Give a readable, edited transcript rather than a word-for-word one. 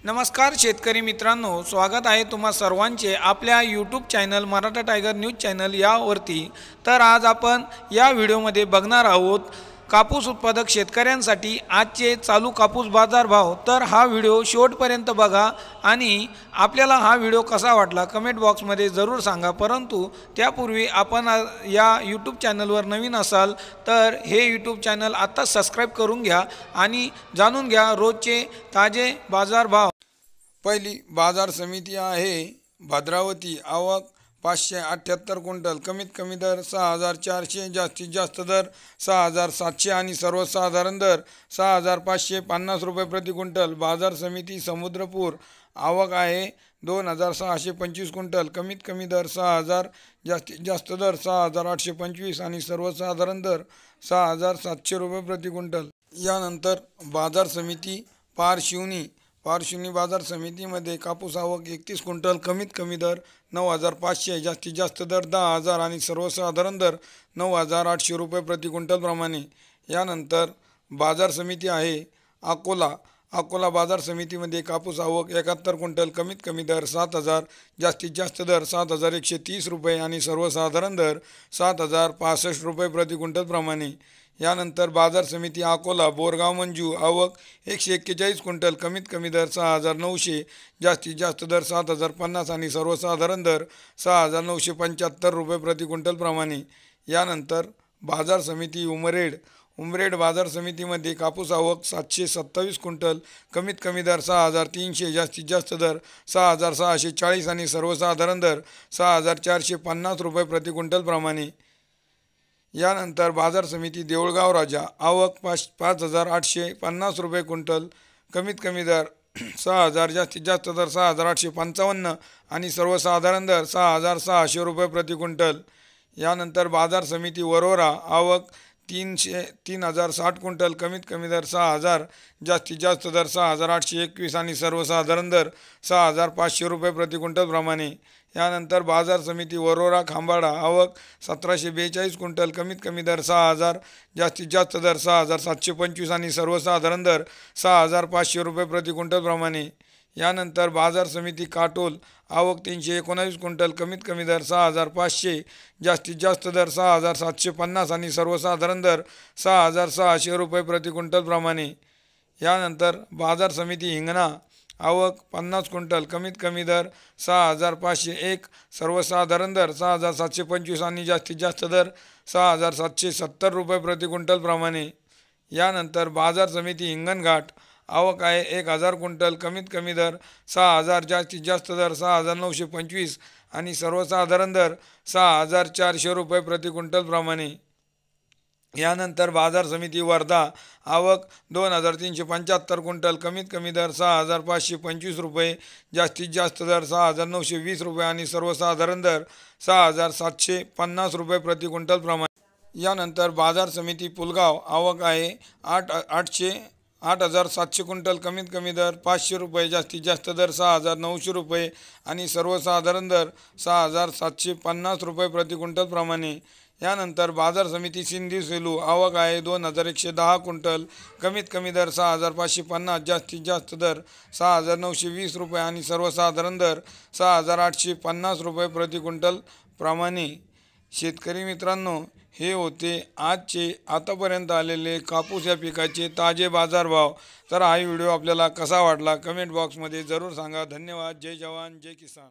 नमस्कार शेतकरी मित्रांनो, स्वागत आहे तुम्हा सर्वांचे आपल्या YouTube channel Maratha tiger news channel यावरती। तर आज आपण या व्हिडिओमध्ये बघणार आहोत कापूस उत्पादक शेतकऱ्यांसाठी आजचे चालू कापूस बाजार भाव। तर हा व्हिडिओ शेवटपर्यंत बघा आणि आपल्याला हा व्हिडिओ कसा वाटला कमेंट बॉक्समध्ये जरूर सांगा। परंतु त्यापूर्वी आपण या यूट्यूब चॅनलवर नवीन असाल तर हे यूट्यूब चॅनल आता सबस्क्राइब करून घ्या आणि जाणून घ्या रोजचे ताजे बाजार भाव। पहिली बाजार समिती आहे भद्रावती। आवक 578 क्विंटल, कमीत कमी दर 6400, जास्तीत जास्त दर 6700 आणि सर्वसाधारण दर 6550 रुपये प्रति क्विंटल। बाजार समिती समुद्रपूर। आवक आहे 2625 क्विंटल, कमीत कमी दर 6000, जास्तीत जास्त दर 6825 आणि सर्वसाधारण दर 6700 रुपये प्रति क्विंटल। यानंतर बाजार समिती पारशिवनी। पारशिवनी बाजार समितीमध्ये कापूस आवक 31 क्विंटल, कमीत कमी दर 9500, जास्तीत जास्त दर 10000 आणि सर्वसाधारण दर 9800 रुपये प्रति क्विंटल प्रमाणे। यानंतर बाजार समिती आहे अकोला। अकोला बाजार समितीमध्ये कापूस आवक 71 क्विंटल, कमीत कमी दर 7000, जास्तीत जास्त दर 7130 रुपये आणि सर्वसाधारण दर 7065 रुपये प्रति क्विंटल प्रमाणे। यानंतर बाजार समिती अकोला बोरगाव मंजू। आवक 141 क्विंटल, कमीत कमी दर 6900, जास्तीत जास्त दर 7050 आणि सर्वसाधारण दर 6975 रुपये प्रति क्विंटल प्रमाणे। यानंतर बाजार समिती उमरेड। उमरेड बाजार समितीमध्ये कापूस आवक 727 क्विंटल, कमीत कमी दर 6300, जास्तीत जास्त दर 6640 आणि सर्वसाधारण दर 6450 रुपये प्रति क्विंटल प्रमाणे। यानंतर बाजार समिती देऊळगाव राजा। आवक 5850 रुपये क्विंटल, कमीत कमी दर 6000, जास्तीत जास्त दर 6855 आणि सर्वसाधारण दर 6600 रुपये प्रति क्विंटल। यानंतर बाजार समिती वरोरा। आवक 3060 क्विंटल, कमीत कमी दर 6000, जास्तीत जास्त दर 6821 आणि सर्वसाधारण दर 6500 रुपये प्रति क्विंटल प्रमाणे। यानंतर बाजार समिती वरोरा खांबाडा। आवक 1742 क्विंटल, कमीत कमी दर 6000, जास्तीत जास्त दर 6725 आणि सर्वसाधारण दर 6500 रुपये प्रति क्विंटल प्रमाणे। यानंतर बाजार समिती काटोल। आवक 319 क्विंटल, कमीत कमी दर 6500, जास्तीत जास्त दर 6750 आणि सर्वसाधारण दर 6600 रुपये प्रति क्विंटल प्रमाणे। यानंतर बाजार समिती हिंगणा। आवक 50 क्विंटल, कमीत कमी दर 6501, सर्वसाधारण दर 6725 आणि जास्तीत जास्त दर 6770 रुपये प्रति क्विंटल प्रमाणे। यानंतर बाजार समिती हिंगणघाट। आवक आहे 1000 क्विंटल, कमीत कमी दर 6000, जास्तीत जास्त दर 6925 आणि सर्वसाधारण दर 6400 रुपये प्रति क्विंटल प्रमाणे। यानंतर बाजार समिती वर्धा। आवक 2375 क्विंटल, कमीत कमी दर 6525 रुपये, जास्तीत जास्त दर 6920 रुपये आणि सर्वसाधारण दर 6750 रुपये प्रति क्विंटल प्रमाणे। यानंतर बाजार समिती पुलगाव। आवक आहे 8700 क्विंटल, कमीत कमी दर 500 रुपये, जास्तीत जास्त दर 6900 रुपये आणि सर्वसाधारण दर 6750 रुपये प्रति क्विंटल प्रमाणे। यानंतर बाजार समिती सिंधी सेलू। आवक आहे 2110 क्विंटल, कमीत कमी दर 6550, जास्तीत जास्त दर 6920 रुपये आणि सर्वसाधारण दर 6850 रुपये प्रति क्विंटल प्रमाणे। शेतकरी मित्रांनो, हे होते आजचे आतापर्यंत आलेले कापूस या पिकाचे ताजे बाजारभाव। तर हा व्हिडिओ आपल्याला कसा वाटला कमेंट बॉक्समध्ये जरूर सांगा। धन्यवाद। जय जवान जय किसान।